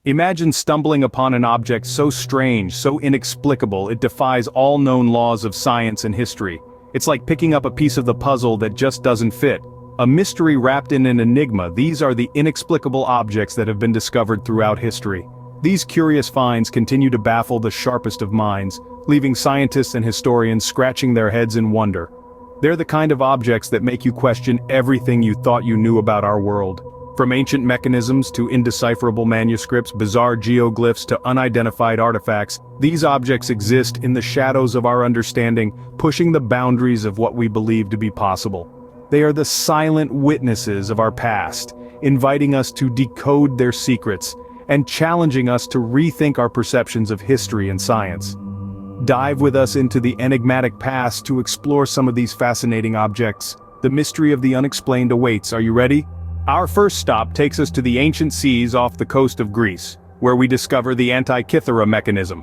Imagine stumbling upon an object so strange, so inexplicable, it defies all known laws of science and history. It's like picking up a piece of the puzzle that just doesn't fit. A mystery wrapped in an enigma. These are the inexplicable objects that have been discovered throughout history. These curious finds continue to baffle the sharpest of minds, leaving scientists and historians scratching their heads in wonder. They're the kind of objects that make you question everything you thought you knew about our world. From ancient mechanisms to indecipherable manuscripts, bizarre geoglyphs to unidentified artifacts, these objects exist in the shadows of our understanding, pushing the boundaries of what we believe to be possible. They are the silent witnesses of our past, inviting us to decode their secrets, and challenging us to rethink our perceptions of history and science. Dive with us into the enigmatic past to explore some of these fascinating objects. The mystery of the unexplained awaits. Are you ready? Our first stop takes us to the ancient seas off the coast of Greece, where we discover the Antikythera Mechanism.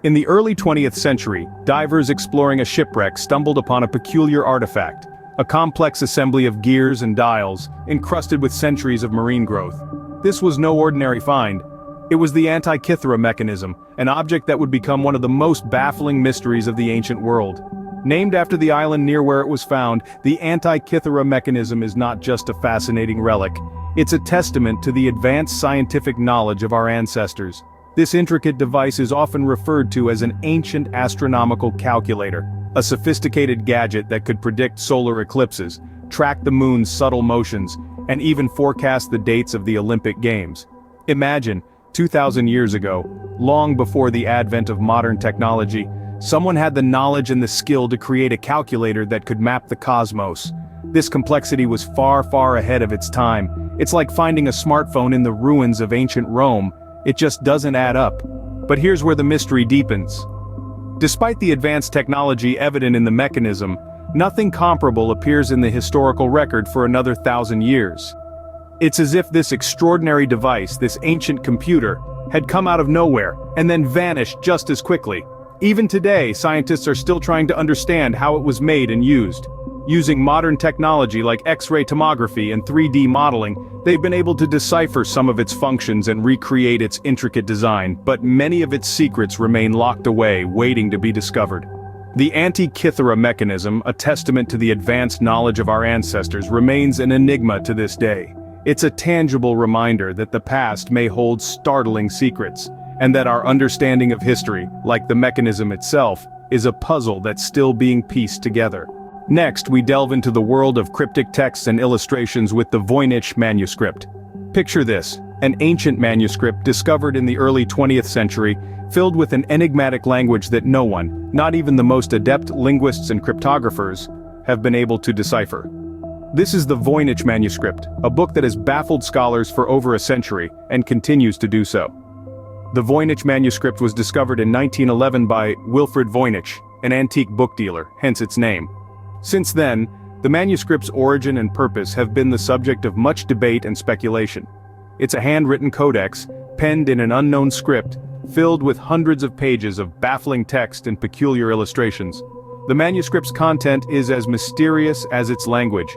In the early 20th century, divers exploring a shipwreck stumbled upon a peculiar artifact, a complex assembly of gears and dials, encrusted with centuries of marine growth. This was no ordinary find. It was the Antikythera Mechanism, an object that would become one of the most baffling mysteries of the ancient world. Named after the island near where it was found, the Antikythera Mechanism is not just a fascinating relic. It's a testament to the advanced scientific knowledge of our ancestors. This intricate device is often referred to as an ancient astronomical calculator, a sophisticated gadget that could predict solar eclipses, track the moon's subtle motions, and even forecast the dates of the Olympic Games. Imagine, 2,000 years ago, long before the advent of modern technology, someone had the knowledge and the skill to create a calculator that could map the cosmos. This complexity was far, far ahead of its time. It's like finding a smartphone in the ruins of ancient Rome. It just doesn't add up. But here's where the mystery deepens. Despite the advanced technology evident in the mechanism, nothing comparable appears in the historical record for another 1,000 years. It's as if this extraordinary device, this ancient computer, had come out of nowhere and then vanished just as quickly. Even today, scientists are still trying to understand how it was made and used. Using modern technology like X-ray tomography and 3D modeling, they've been able to decipher some of its functions and recreate its intricate design, but many of its secrets remain locked away, waiting to be discovered. The Antikythera Mechanism, a testament to the advanced knowledge of our ancestors, remains an enigma to this day. It's a tangible reminder that the past may hold startling secrets, and that our understanding of history, like the mechanism itself, is a puzzle that's still being pieced together. Next, we delve into the world of cryptic texts and illustrations with the Voynich Manuscript. Picture this, an ancient manuscript discovered in the early 20th century, filled with an enigmatic language that no one, not even the most adept linguists and cryptographers, have been able to decipher. This is the Voynich Manuscript, a book that has baffled scholars for over a century, and continues to do so. The Voynich Manuscript was discovered in 1911 by Wilfrid Voynich, an antique book dealer, hence its name. Since then, the manuscript's origin and purpose have been the subject of much debate and speculation. It's a handwritten codex, penned in an unknown script, filled with hundreds of pages of baffling text and peculiar illustrations. The manuscript's content is as mysterious as its language.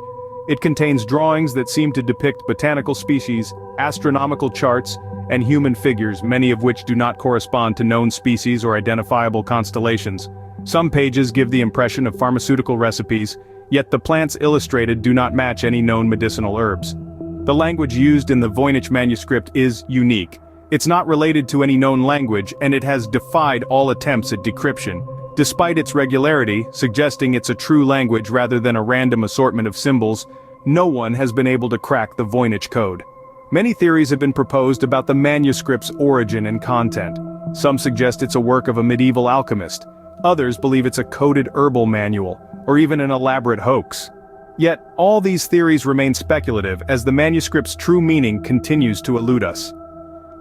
It contains drawings that seem to depict botanical species, astronomical charts, and human figures, many of which do not correspond to known species or identifiable constellations. Some pages give the impression of pharmaceutical recipes, yet the plants illustrated do not match any known medicinal herbs. The language used in the Voynich manuscript is unique. It's not related to any known language, and it has defied all attempts at decryption, despite its regularity, suggesting it's a true language rather than a random assortment of symbols. No one has been able to crack the Voynich code. Many theories have been proposed about the manuscript's origin and content. Some suggest it's a work of a medieval alchemist. Others believe it's a coded herbal manual, or even an elaborate hoax. Yet, all these theories remain speculative as the manuscript's true meaning continues to elude us.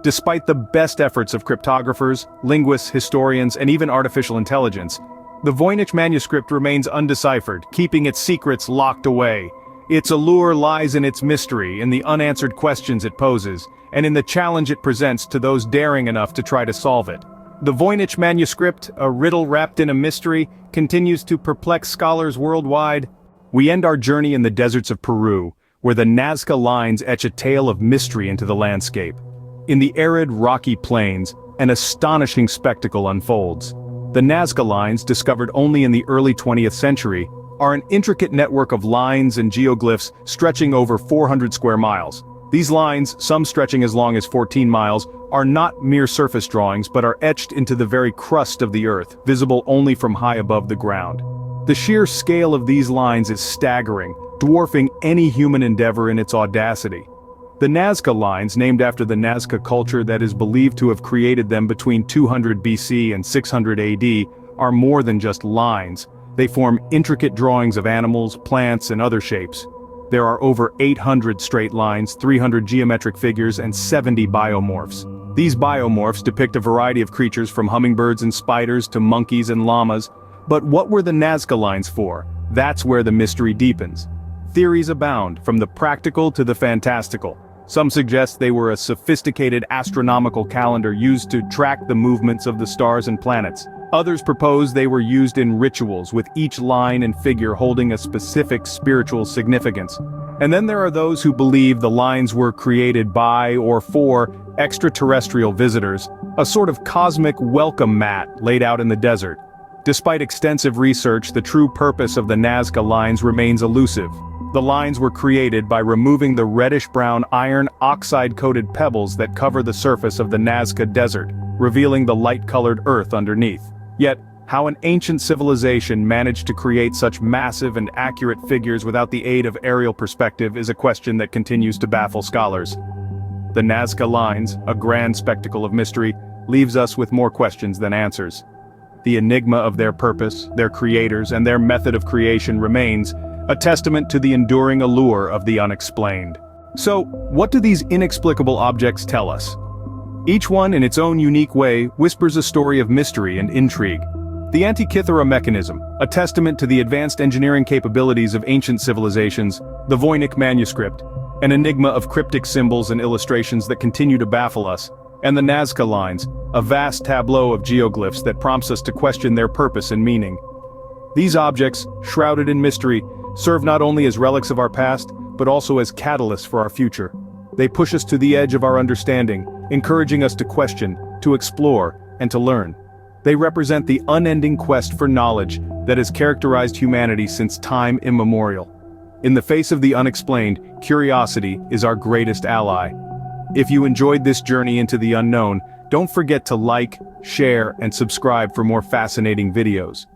Despite the best efforts of cryptographers, linguists, historians, and even artificial intelligence, the Voynich manuscript remains undeciphered, keeping its secrets locked away. Its allure lies in its mystery, in the unanswered questions it poses, and in the challenge it presents to those daring enough to try to solve it. The Voynich Manuscript, a riddle wrapped in a mystery, continues to perplex scholars worldwide. We end our journey in the deserts of Peru, where the Nazca Lines etch a tale of mystery into the landscape. In the arid, rocky plains, an astonishing spectacle unfolds. The Nazca Lines, discovered only in the early 20th century, are an intricate network of lines and geoglyphs stretching over 400 square miles. These lines, some stretching as long as 14 miles, are not mere surface drawings but are etched into the very crust of the earth, visible only from high above the ground. The sheer scale of these lines is staggering, dwarfing any human endeavor in its audacity. The Nazca Lines, named after the Nazca culture that is believed to have created them between 200 BC and 600 AD, are more than just lines. They form intricate drawings of animals, plants, and other shapes. There are over 800 straight lines, 300 geometric figures, and 70 biomorphs. These biomorphs depict a variety of creatures from hummingbirds and spiders to monkeys and llamas. But what were the Nazca Lines for? That's where the mystery deepens. Theories abound, from the practical to the fantastical. Some suggest they were a sophisticated astronomical calendar used to track the movements of the stars and planets. Others propose they were used in rituals, with each line and figure holding a specific spiritual significance. And then there are those who believe the lines were created by or for extraterrestrial visitors, a sort of cosmic welcome mat laid out in the desert. Despite extensive research, the true purpose of the Nazca Lines remains elusive. The lines were created by removing the reddish-brown iron oxide-coated pebbles that cover the surface of the Nazca Desert, revealing the light-colored earth underneath. Yet, how an ancient civilization managed to create such massive and accurate figures without the aid of aerial perspective is a question that continues to baffle scholars. The Nazca Lines, a grand spectacle of mystery, leaves us with more questions than answers. The enigma of their purpose, their creators, and their method of creation remains a testament to the enduring allure of the unexplained. So, what do these inexplicable objects tell us? Each one, in its own unique way, whispers a story of mystery and intrigue. The Antikythera Mechanism, a testament to the advanced engineering capabilities of ancient civilizations, the Voynich Manuscript, an enigma of cryptic symbols and illustrations that continue to baffle us, and the Nazca Lines, a vast tableau of geoglyphs that prompts us to question their purpose and meaning. These objects, shrouded in mystery, serve not only as relics of our past, but also as catalysts for our future. They push us to the edge of our understanding, encouraging us to question, to explore, and to learn. They represent the unending quest for knowledge that has characterized humanity since time immemorial. In the face of the unexplained, curiosity is our greatest ally. If you enjoyed this journey into the unknown, don't forget to like, share, and subscribe for more fascinating videos.